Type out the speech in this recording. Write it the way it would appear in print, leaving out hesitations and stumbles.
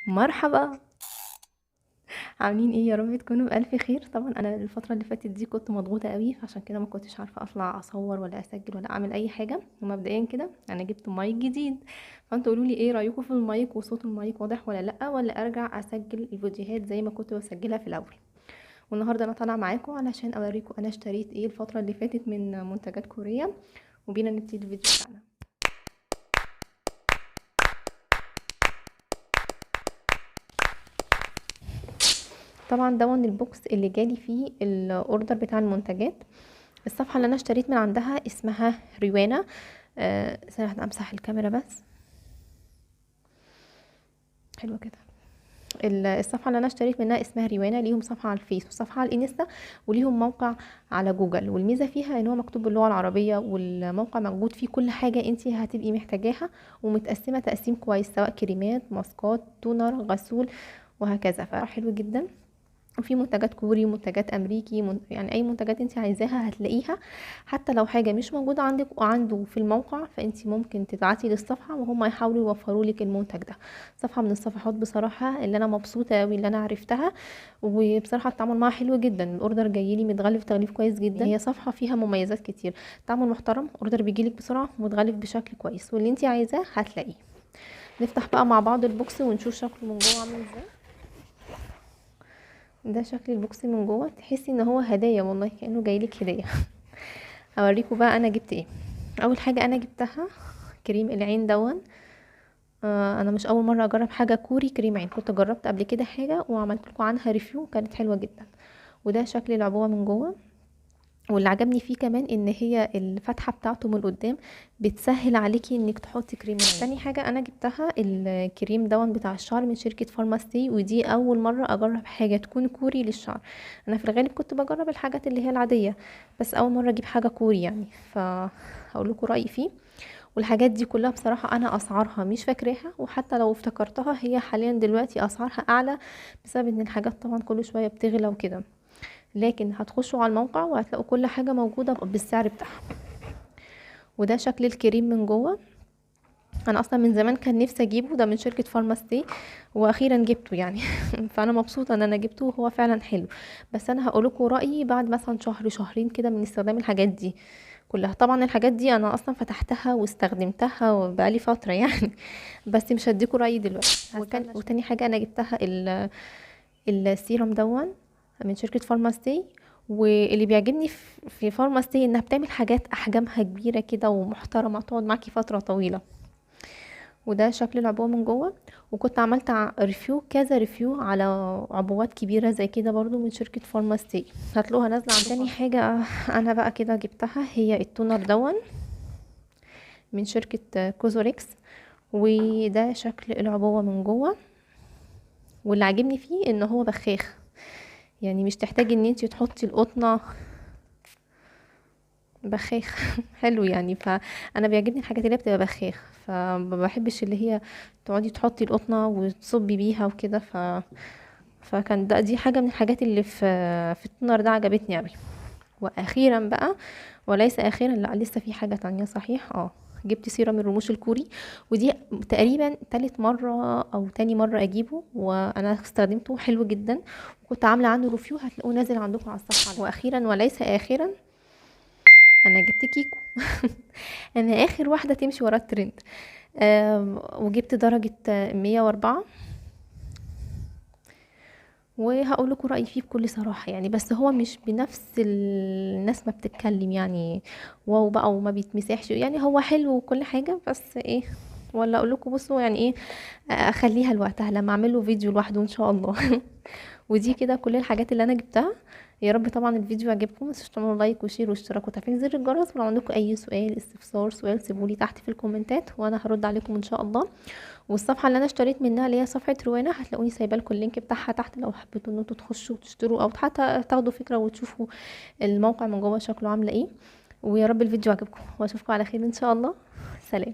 مرحبا، عاملين ايه؟ يا رب تكونوا بألف خير. طبعا انا الفتره اللي فاتت دي كنت مضغوطه قوي، فعشان كده ما كنتش عارفه اطلع اصور ولا اسجل ولا اعمل اي حاجه. ومبدئيا كده انا جبت مايك جديد، فانتوا قولوا لي ايه رايكم في المايك، وصوت المايك واضح ولا لا، ولا ارجع اسجل الفيديوهات زي ما كنت بسجلها في الاول. والنهارده انا طالعه معاكم علشان اوريكم انا اشتريت ايه الفتره اللي فاتت من منتجات كوريه. وبينا نبتدي الفيديو بتاعنا. طبعا دون البوكس اللي جالي فيه الاوردر بتاع المنتجات. الصفحه اللي انا اشتريت من عندها اسمها ريوانا. ثانية واحدة امسح الكاميرا بس. حلوه كده. الصفحه اللي انا اشتريت منها اسمها ريوانا، ليهم صفحه على الفيس وصفحه على الانستا وليهم موقع على جوجل. والميزه فيها ان هو مكتوب باللغه العربيه، والموقع موجود فيه كل حاجه انت هتبقي محتاجاها، ومتقسمه تقسيم كويس، سواء كريمات، ماسكات، تونر، غسول، وهكذا. فحلو جدا. وفي منتجات كوري ومنتجات امريكي، يعني اي منتجات انت عايزاها هتلاقيها. حتى لو حاجه مش موجوده عندك وعنده في الموقع، فانت ممكن تبعتي للصفحه وهم يحاولوا يوفروا لك المنتج ده. صفحه من الصفحات بصراحه اللي انا مبسوطه قوي اللي انا عرفتها. وبصراحه التعامل معاها حلو جدا. الاوردر جاي لي متغلف تغليف كويس جدا. هي صفحه فيها مميزات كتير، تعامل محترم، اوردر بيجيلك بسرعه، متغلف بشكل كويس، واللي انت عايزاه هتلاقيه. نفتح بقى مع بعض البوكس ونشوف شكله من جوه عامل ازاي. ده شكل البوكس من جوه، تحسي ان هو هدايا، والله كانه جايلك هديه. هوريكم بقى انا جبت ايه. اول حاجه انا جبتها كريم العين دون. انا مش اول مره اجرب حاجه كوري كريم عين، كنت جربت قبل كده حاجه وعملت لكم عنها ريفيو، كانت حلوه جدا. وده شكل العبوه من جوه. واللي عجبني فيه كمان ان هي الفتحه بتاعته من قدام بتسهل عليكي انك تحطي كريم العين. تاني حاجه انا جبتها الكريم دون بتاع الشعر من شركه فارماسي، ودي اول مره اجرب حاجه تكون كوري للشعر. انا في الغالب كنت بجرب الحاجات اللي هي العاديه، بس اول مره اجيب حاجه كوري يعني. فهقول لكم رايي فيه. والحاجات دي كلها بصراحه انا اسعارها مش فاكراها، وحتى لو افتكرتها هي حاليا دلوقتي اسعارها اعلى، بسبب ان الحاجات طبعا كل شويه بتغلى وكده. لكن هتخشوا على الموقع وهتلاقوا كل حاجة موجودة بالسعر بتاعها. وده شكل الكريم من جوه. انا اصلا من زمان كان نفسي اجيبه، ده من شركة فارماسي، واخيرا جبته يعني. فانا مبسوطة ان انا جبته وهو فعلا حلو. بس انا هقولكوا رأيي بعد مثلا شهر شهرين كده من استخدام الحاجات دي كلها. طبعا الحاجات دي انا اصلا فتحتها واستخدمتها وبقالي فترة يعني. بس مش هديكوا رأيي دلوقتي. وتاني حاجة انا جبتها السيرم دون من شركة فارماسي. واللي بيعجبني في فارماسي انها بتعمل حاجات احجامها كبيرة كده ومحترمة، تقعد معاكي فترة طويلة. وده شكل العبوة من جوه. وكنت عملت ريفيو، كذا ريفيو على عبوات كبيرة زي كده برضو من شركة فارماسي، هتلاقوها نازلة عندكم. تاني حاجة انا بقى كده جبتها هي التونر دون من شركة كوزوريكس. وده شكل العبوة من جوه. واللي عجبني فيه ان هو بخاخ، يعني مش تحتاجي ان انتي تحطي القطنة. بخاخ. حلو يعني. فانا بيعجبني الحاجات اللي هي بتبقى بخاخ، فما بحبش اللي هي تقعدي تحطي القطنة وتصبي بيها وكده. فكان دي حاجة من الحاجات اللي في التونر ده عجبتني قوي. واخيرا بقى، وليس اخيرا، لا لسه في حاجة تانية صحيح. جبت سيرم الرموش الكوري، ودي تقريبا تالت مرة او تاني مرة اجيبه، وانا استخدمته حلو جدا. وكنت عاملة عنه ريفيو، هتلاقوه نازل عندكم على الصفحة. واخيرا وليس اخرا، انا جبت كيكو. انا اخر واحدة تمشي ورا الترند. وجبت درجة 104. وهقول لكم رأيي فيه بكل صراحة يعني، بس هو مش بنفس الناس ما بتتكلم يعني. واو بقى وما بيتمسحش يعني، هو حلو وكل حاجة، بس ايه، ولا اقول لكم بصوا يعني ايه، اخليها لوقتها لما اعمل له فيديو لوحده ان شاء الله. ودي كده كل الحاجات اللي انا جبتها. يا رب طبعا الفيديو يعجبكم، متنسوش تعملوا لايك وشير واشتراك وتفعيل زر الجرس. ولو عندكم اي سؤال استفسار سؤال سيبولي تحت في الكومنتات وانا هرد عليكم ان شاء الله. والصفحه اللي انا اشتريت منها اللي هي صفحه روانه، هتلاقوني سايبه لكم اللينك بتاعها تحت لو حبيتوا ان انتوا تخشوا وتشتروا، او حتى تاخدوا فكره وتشوفوا الموقع من جوه شكله عامله ايه. ويا رب الفيديو عجبكم، واشوفكم على خير ان شاء الله. سلام.